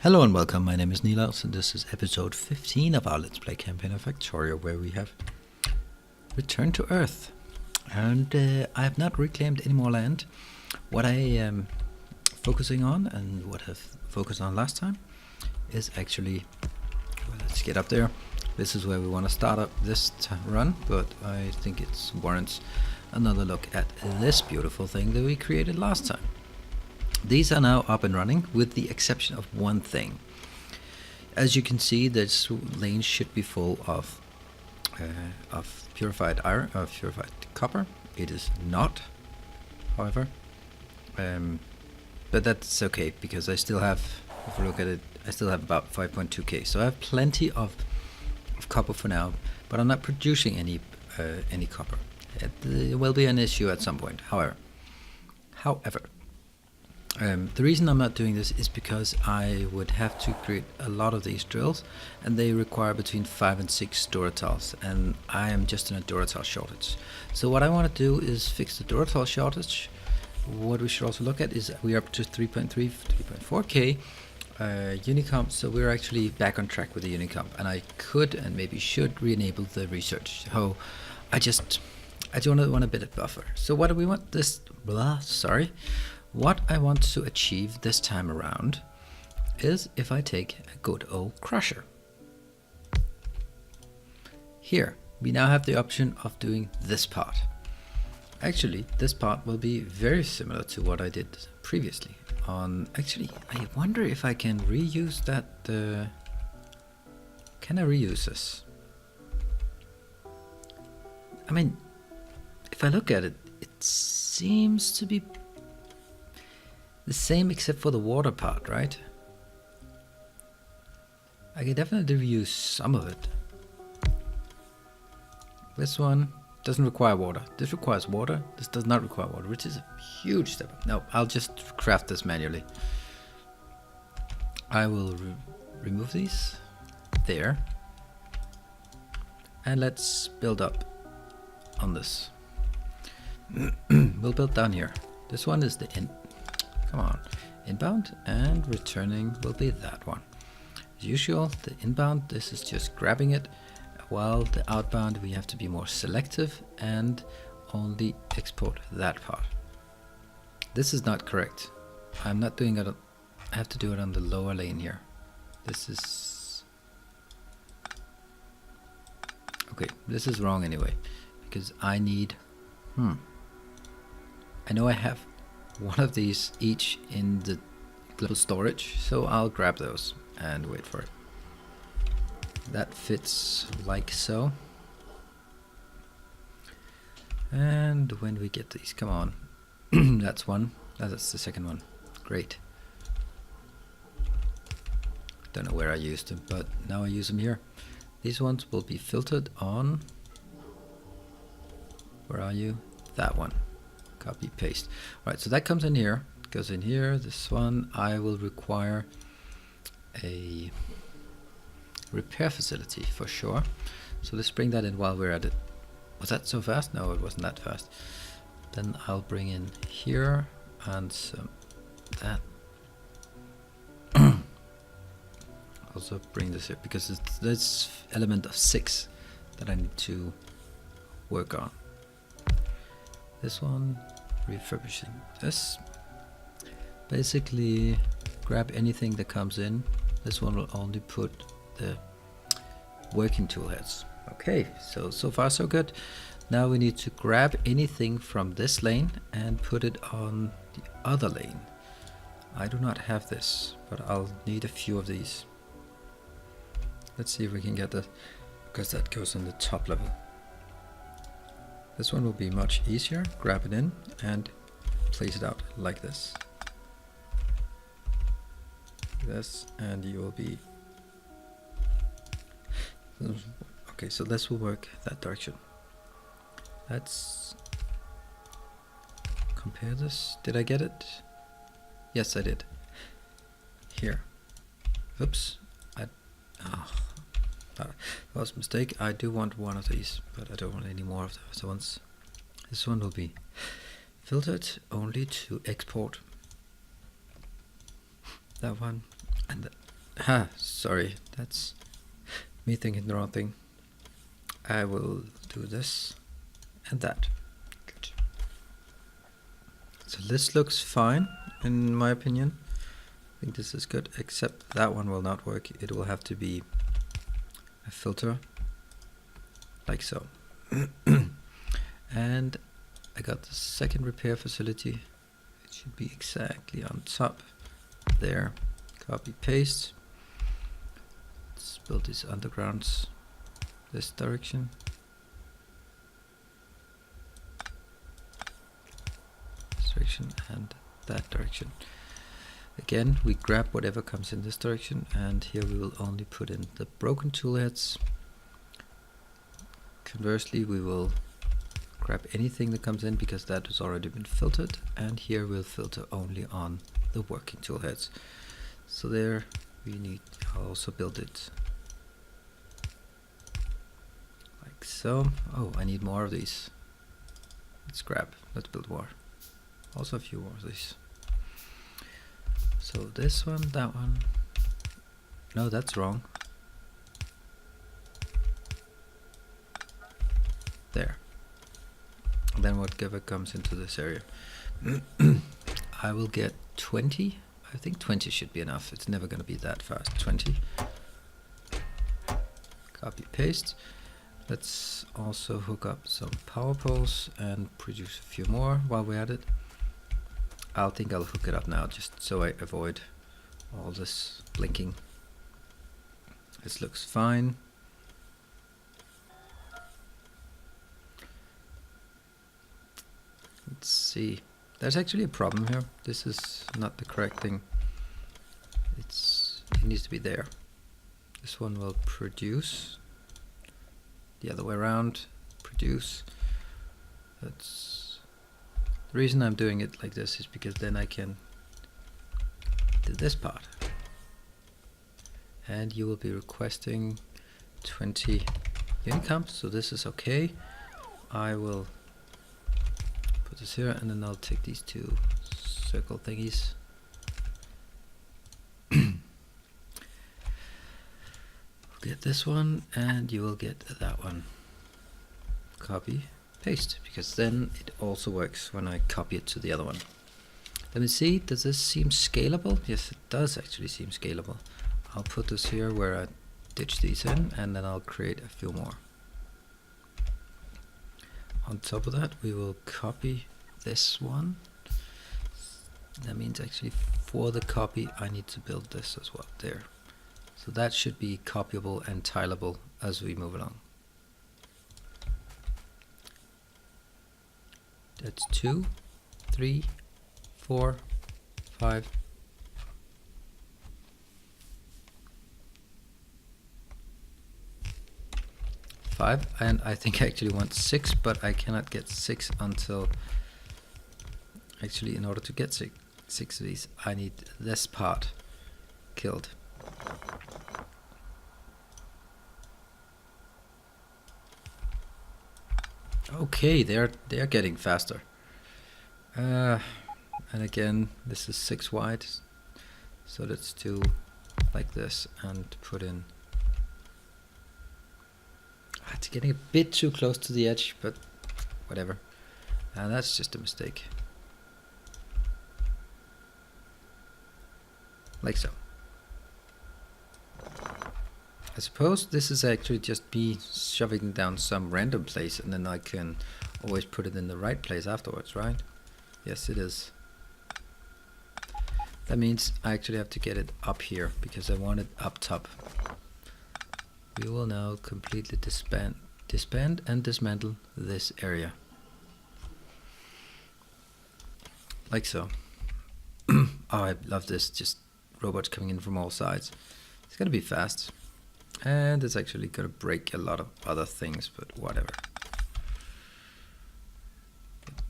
Hello and welcome, my name is Nilaus and this is episode 15 of our Let's Play campaign of Factorio, where we have returned to Earth. And I have not reclaimed any more land. What I am focusing on, and what I've focused on last time, is actually, well, let's get up there. This is where we want to start up this run, but I think it warrants another look at this beautiful thing that we created last time. These are now up and running, with the exception of one thing. As you can see, this lane should be full of purified iron, purified copper. It is not, however, but that's okay because I still have, if you look at it, I still have about 5.2k. So I have plenty of copper for now, but I'm not producing any copper. It will be an issue at some point. However. The reason I'm not doing this is because I would have to create a lot of these drills, and they require between 5 and 6 Duratals, and I am just in a Duratal shortage. So what I want to do is fix the Duratal shortage. What we should also look at is we are up to 3.4k Unicomp, so we're actually back on track with the Unicomp, and I could and maybe should re-enable the research. So I want a bit of buffer. So what do we want this? What I want to achieve this time around is if I take a good old crusher. Here, we now have the option of doing this part. Actually, this part will be very similar to what I did previously. Actually, I wonder if I can reuse that. Can I reuse this? I mean, if I look at it, it seems to be the same except for the water part, right? I can definitely reuse some of it. This one doesn't require water. This requires water. This does not require water, which is a huge step up. No, I'll just craft this manually. I will remove these there. And let's build up on this. We'll build down here. This one is the inbound, and returning will be that one. As usual, the inbound, this is just grabbing it, while the outbound we have to be more selective and only export that part. This is not correct. I'm not doing it, I have to do it on the lower lane here. This is okay, this is wrong anyway, because I need I know I have one of these each in the global storage, so I'll grab those and wait for it. That fits like so. And when we get these, come on. That's one. That's the second one. Great. Don't know where I used them, but now I use them here. These ones will be filtered on. Where are you? That one. Copy, paste. Right, so that comes in here, goes in here. This one I will require a repair facility for sure. So let's bring that in while we're at it. Was that so fast? No, it wasn't that fast. Then I'll bring in here and some that. Also bring this here because it's this element of 6 that I need to work on. This one, refurbishing this. Basically, grab anything that comes in. This one will only put the working tool heads. Okay, so far so good. Now we need to grab anything from this lane and put it on the other lane. I do not have this, but I'll need a few of these. Let's see if we can get that, because that goes on the top level. This one will be much easier. Grab it in and place it out like this. This, and you will be... Okay, so this will work that direction. Let's compare this. Did I get it? Yes, I did. Here. Oops. That was a mistake. I do want one of these, but I don't want any more of the other ones. This one will be filtered only to export. That one and Sorry, that's me thinking the wrong thing. I will do this and that. Good. So this looks fine in my opinion. I think this is good, except that one will not work. It will have to be a filter, like so. And I got the second repair facility. It should be exactly on top there. Copy, paste. Let's build these undergrounds this direction. This direction and that direction. Again, we grab whatever comes in this direction, and here we will only put in the broken tool heads. Conversely, we will grab anything that comes in because that has already been filtered, and here we'll filter only on the working tool heads. So there we need, I'll also build it like so. Oh, I need more of these. Let's build more. Also a few more of these. So this one, that one. No, that's wrong. There. And then whatever comes into this area. I will get 20. I think 20 should be enough. It's never going to be that fast. 20. Copy, paste. Let's also hook up some power poles and produce a few more while we're at it. I think I'll hook it up now just so I avoid all this blinking. This looks fine. Let's see. There's actually a problem here. This is not the correct thing. It needs to be there. This one will produce. The other way around. Produce. That's the reason I'm doing it like this is because then I can do this part. And you will be requesting 20 unicamps, so this is okay. I will put this here and then I'll take these two circle thingies. Get this one and you will get that one. Copy, paste, because then it also works when I copy it to the other one. Let me see, does this seem scalable? Yes, it does actually seem scalable. I'll put this here where I ditch these in, and then I'll create a few more. On top of that, we will copy this one. That means actually for the copy, I need to build this as well, there. So that should be copyable and tileable as we move along. That's 2, 3, 4, 5. 5, and I think I actually want 6, but I cannot get 6 until, actually in order to get 6 of these, I need this part killed. Okay, they're getting faster. And again, this is 6 wide, so let's do like this and put in. It's getting a bit too close to the edge, but whatever. And that's just a mistake. Like so. I suppose this is actually just me shoving down some random place, and then I can always put it in the right place afterwards, right? Yes, it is. That means I actually have to get it up here because I want it up top. We will now completely disband and dismantle this area. Like so. Oh, I love this, just robots coming in from all sides. It's gonna be fast. And it's actually gonna break a lot of other things, but whatever.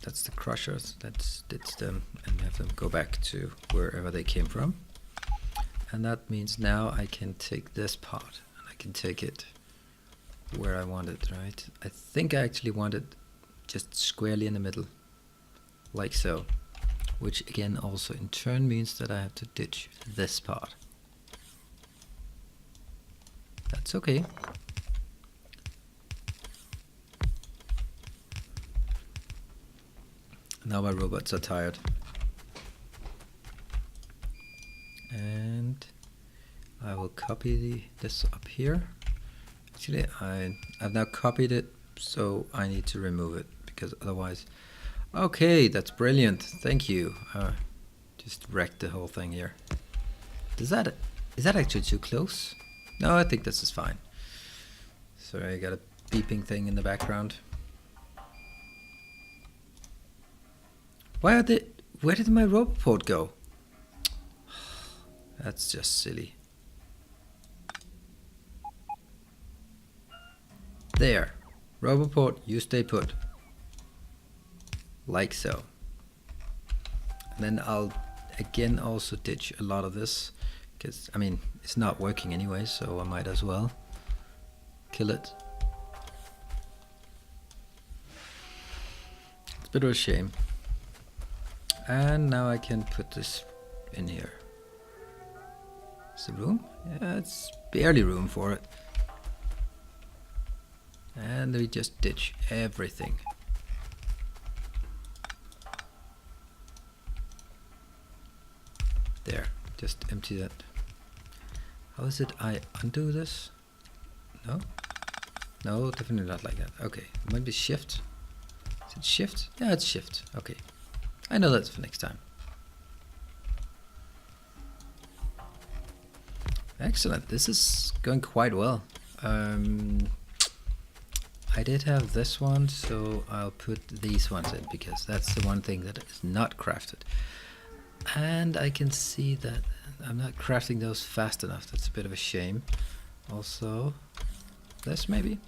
That's the crushers, let's ditch them and have them go back to wherever they came from. And that means now I can take this part and I can take it where I want it, right? I think I actually want it just squarely in the middle, like so. Which again also in turn means that I have to ditch this part. That's okay. Now my robots are tired. And I will copy this up here. Actually, I've now copied it, so I need to remove it because otherwise... Okay, that's brilliant. Thank you. Just wrecked the whole thing here. Is that actually too close? No, I think this is fine. Sorry, I got a beeping thing in the background. Where did my roboport go? That's just silly. There. Roboport, you stay put. Like so. And then I'll again also ditch a lot of this. Because, I mean, it's not working anyway, so I might as well kill it. It's a bit of a shame. And now I can put this in here. Is there room? Yeah, it's barely room for it. And we just ditch everything. There, just empty that. How is it I undo this? No? No, definitely not like that. Okay, it might be shift. Is it shift? Yeah, it's shift. Okay. I know that's for next time. Excellent, this is going quite well. I did have this one, so I'll put these ones in because that's the one thing that is not crafted. And I can see that I'm not crafting those fast enough. That's a bit of a shame. Also, this maybe.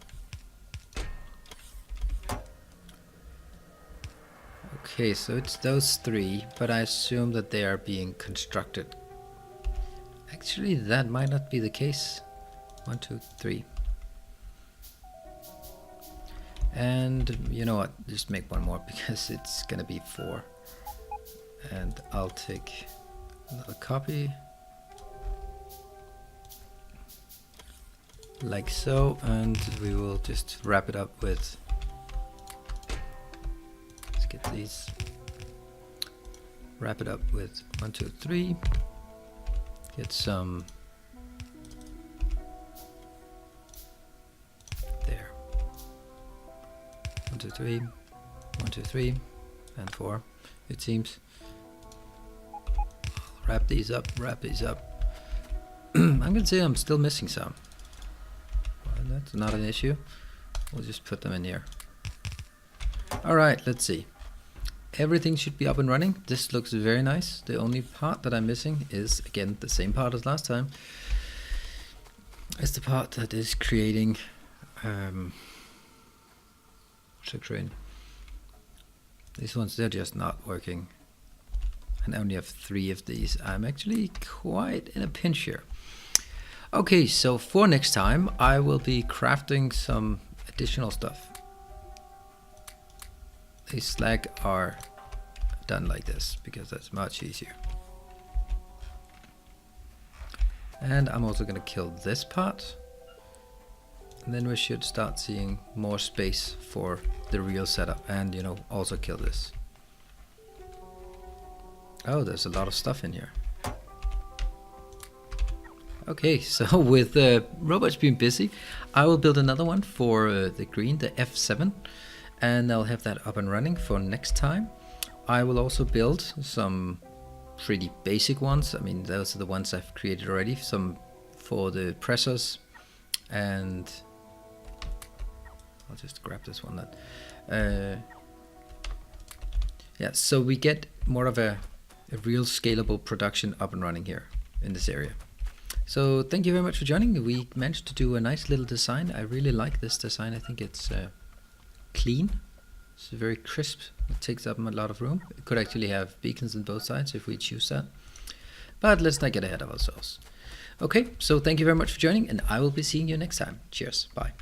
Okay, so it's those three, but I assume that they are being constructed. Actually, that might not be the case. 1, 2, 3. And you know what? Just make one more because it's gonna be 4. And I'll take another copy. Like so, and we will just wrap it up with... Let's get these. Wrap it up with 1, 2, 3. Get some... There. 1, 2, 3. 1, 2, 3. And 4, it seems. Wrap these up, wrap these up. I'm gonna say I'm still missing some. Well, that's not an issue. We'll just put them in here. Alright, let's see. Everything should be up and running. This looks very nice. The only part that I'm missing is, again, the same part as last time. It's the part that is creating... what's it creating? These ones, they're just not working. And I only have 3 of these. I'm actually quite in a pinch here. Okay, so for next time, I will be crafting some additional stuff. These slag are done like this because that's much easier. And I'm also going to kill this part. And then we should start seeing more space for the real setup. And, you know, also kill this. Oh, there's a lot of stuff in here. Okay, so with robots being busy, I will build another one for the green, the F7, and I'll have that up and running for next time. I will also build some pretty basic ones. I mean, those are the ones I've created already. Some for the pressers, and I'll just grab this one. Yeah, so we get more of a real scalable production up and running here in this area. So thank you very much for joining. We managed to do a nice little design. I really like this design. I think it's clean. It's very crisp. It takes up a lot of room. It could actually have beacons on both sides if we choose that. But let's not get ahead of ourselves. Okay, so thank you very much for joining, and I will be seeing you next time. Cheers. Bye.